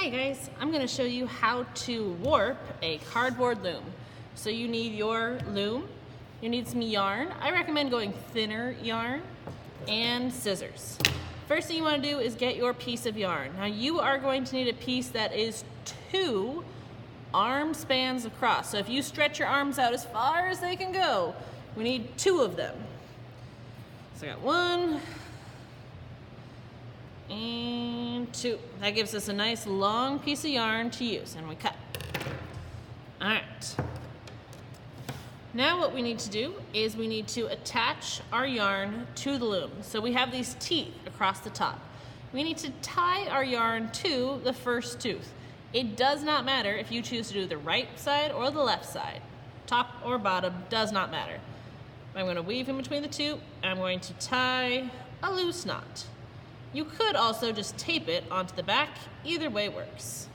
Hi guys, I'm going to show you how to warp a cardboard loom. So you need your loom, you need some yarn. I recommend going thinner yarn and scissors. First thing you want to do is get your piece of yarn. Now you are going to need a piece that is 2 arm spans across. So if you stretch your arms out as far as they can go, we need 2 of them. So I got 1 and 2. That gives us a nice long piece of yarn to use, and we cut. All right. Now what we need to do is we need to attach our yarn to the loom. So we have these teeth across the top. We need to tie our yarn to the first tooth. It does not matter if you choose to do the right side or the left side. Top or bottom, does not matter. I'm going to weave in between the two, and I'm going to tie a loose knot. You could also just tape it onto the back. Either way works.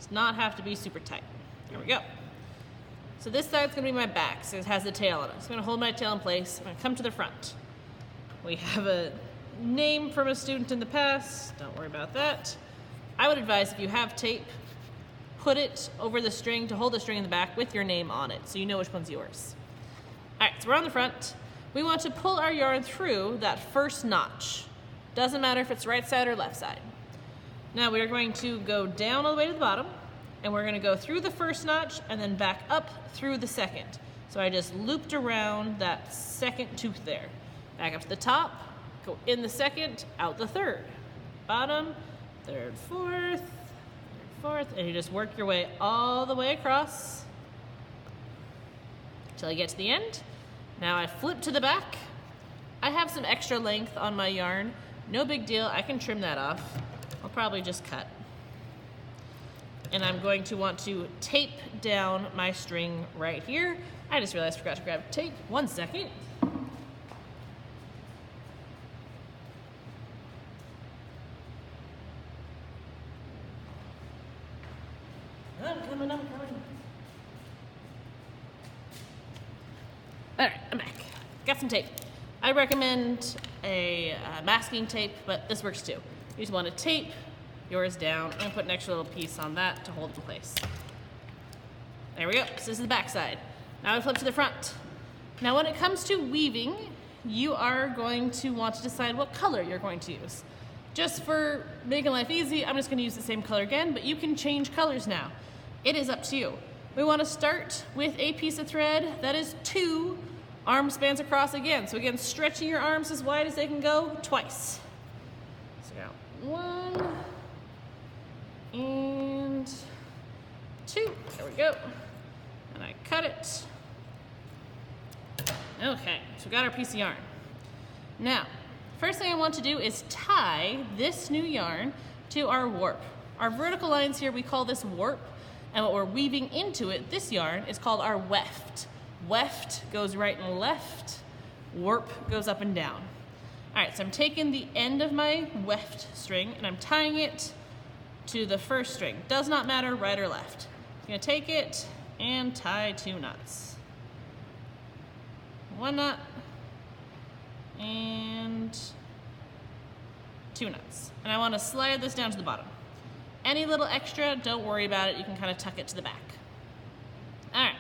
Does not have to be super tight. There we go. So this side's gonna be my back, so it has the tail on it. So I'm gonna hold my tail in place. I'm gonna come to the front. We have a name from a student in the past. Don't worry about that. I would advise if you have tape, put it over the string to hold the string in the back with your name on it, so you know which one's yours. All right, so we're on the front. We want to pull our yarn through that first notch. Doesn't matter if it's right side or left side. Now we are going to go down all the way to the bottom, and we're going to go through the first notch and then back up through the second. So I just looped around that second tooth there. Back up to the top, go in the second, out the third. Bottom, third, fourth, and you just work your way all the way across until you get to the end. Now I flip to the back. I have some extra length on my yarn. No big deal, I can trim that off. I'll probably just cut. And I'm going to want to tape down my string right here. I just realized I forgot to grab tape. 1 second. I'm coming. All right, I'm back. Got some tape. I recommend a masking tape, but this works too. You just want to tape yours down and put an extra little piece on that to hold it in place. There we go. So this is the back side. Now I flip to the front. Now when it comes to weaving, you are going to want to decide what color you're going to use. Just for making life easy, I'm just going to use the same color again, but you can change colors now. It is up to you. We want to start with a piece of thread that is 2 arm spans across again. So again, stretching your arms as wide as they can go twice. So now 1 and 2. There we go. And I cut it. Okay, so we got our piece of yarn. Now, first thing I want to do is tie this new yarn to our warp. Our vertical lines here, we call this warp, and what we're weaving into it, this yarn, is called our weft. Weft goes right and left, warp goes up and down. All right, so I'm taking the end of my weft string and I'm tying it to the first string. Does not matter right or left. I'm gonna take it and tie 2 knots. 1 knot and 2 knots. And I wanna slide this down to the bottom. Any little extra, don't worry about it. You can kind of tuck it to the back. All right.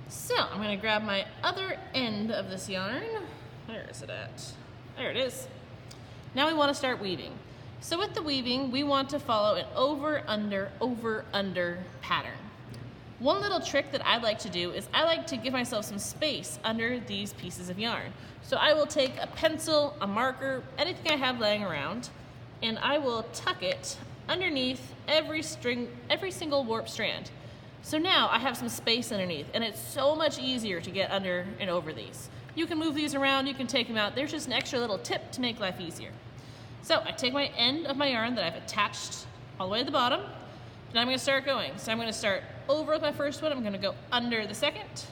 So I'm going to grab my other end of this yarn. Where is it at? There it is. Now we want to start weaving. So with the weaving, we want to follow an over, under pattern. One little trick that I like to do is I like to give myself some space under these pieces of yarn. So I will take a pencil, a marker, anything I have laying around, and I will tuck it underneath every single warp strand. So now I have some space underneath, and it's so much easier to get under and over these. You can move these around, you can take them out. There's just an extra little tip to make life easier. So I take my end of my yarn that I've attached all the way to the bottom, and I'm gonna start going. So I'm gonna start over with my first one. I'm gonna go under the second,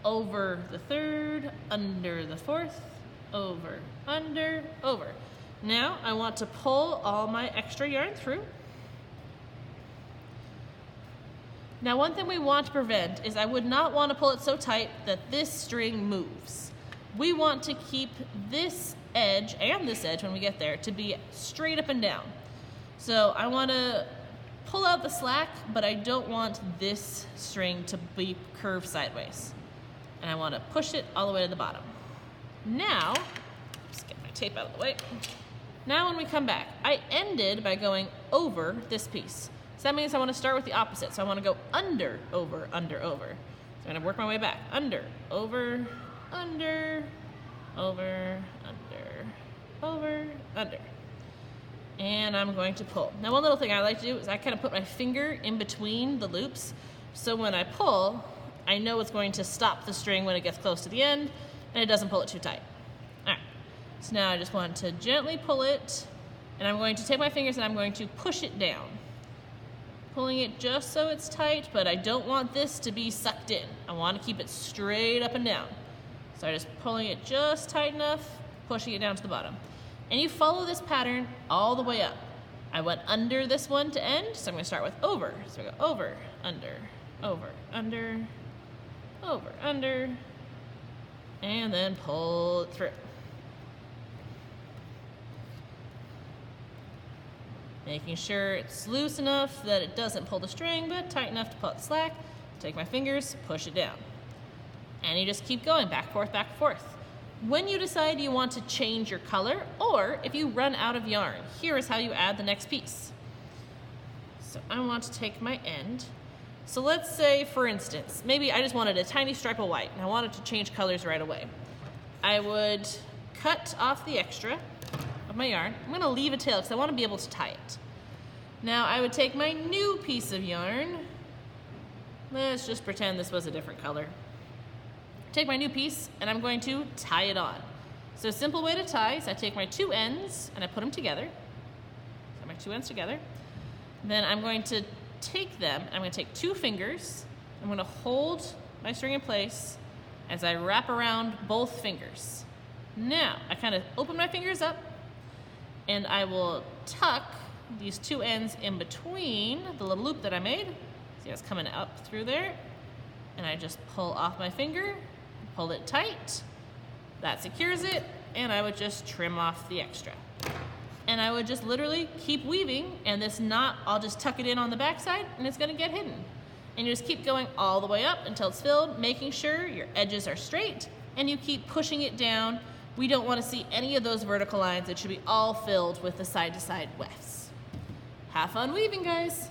over the third, under the fourth, over, under, over. Now I want to pull all my extra yarn through. Now one thing we want to prevent is I would not want to pull it so tight that this string moves. We want to keep this edge and this edge when we get there to be straight up and down. So I want to pull out the slack, but I don't want this string to be curved sideways. And I want to push it all the way to the bottom. Now, just get my tape out of the way. Now when we come back, I ended by going over this piece. So that means I want to start with the opposite. So I want to go under, over, under, over. So I'm going to work my way back. Under, over, under, over, under, over, under. And I'm going to pull. Now one little thing I like to do is I kind of put my finger in between the loops. So when I pull, I know it's going to stop the string when it gets close to the end and it doesn't pull it too tight. All right, so now I just want to gently pull it, and I'm going to take my fingers and I'm going to push it down. Pulling it just so it's tight, but I don't want this to be sucked in. I want to keep it straight up and down. So I'm just pulling it just tight enough, pushing it down to the bottom. And you follow this pattern all the way up. I went under this one to end, so I'm going to start with over. So I go over, under, over, under, over, under, and then pull it through. Making sure it's loose enough that it doesn't pull the string, but tight enough to pull out the slack. Take my fingers, push it down. And you just keep going, back, forth, back, forth. When you decide you want to change your color, or if you run out of yarn, here is how you add the next piece. So I want to take my end. So let's say, for instance, maybe I just wanted a tiny stripe of white and I wanted to change colors right away. I would cut off the extra of my yarn. I'm going to leave a tail because I want to be able to tie it. Now I would take my new piece of yarn. Let's just pretend this was a different color. Take my new piece and I'm going to tie it on. So a simple way to tie is I take my two ends and I put them together. So my two ends together. Then I'm going to take them, I'm going to take two fingers, I'm going to hold my string in place as I wrap around both fingers. Now, I kind of open my fingers up and I will tuck these two ends in between the little loop that I made. See how it's coming up through there? And I just pull off my finger, pull it tight, that secures it, and I would just trim off the extra. And I would just literally keep weaving, and this knot, I'll just tuck it in on the back side, and it's gonna get hidden. And you just keep going all the way up until it's filled, making sure your edges are straight, and you keep pushing it down. We don't wanna see any of those vertical lines. It should be all filled with the side-to-side wefts. Have fun weaving, guys.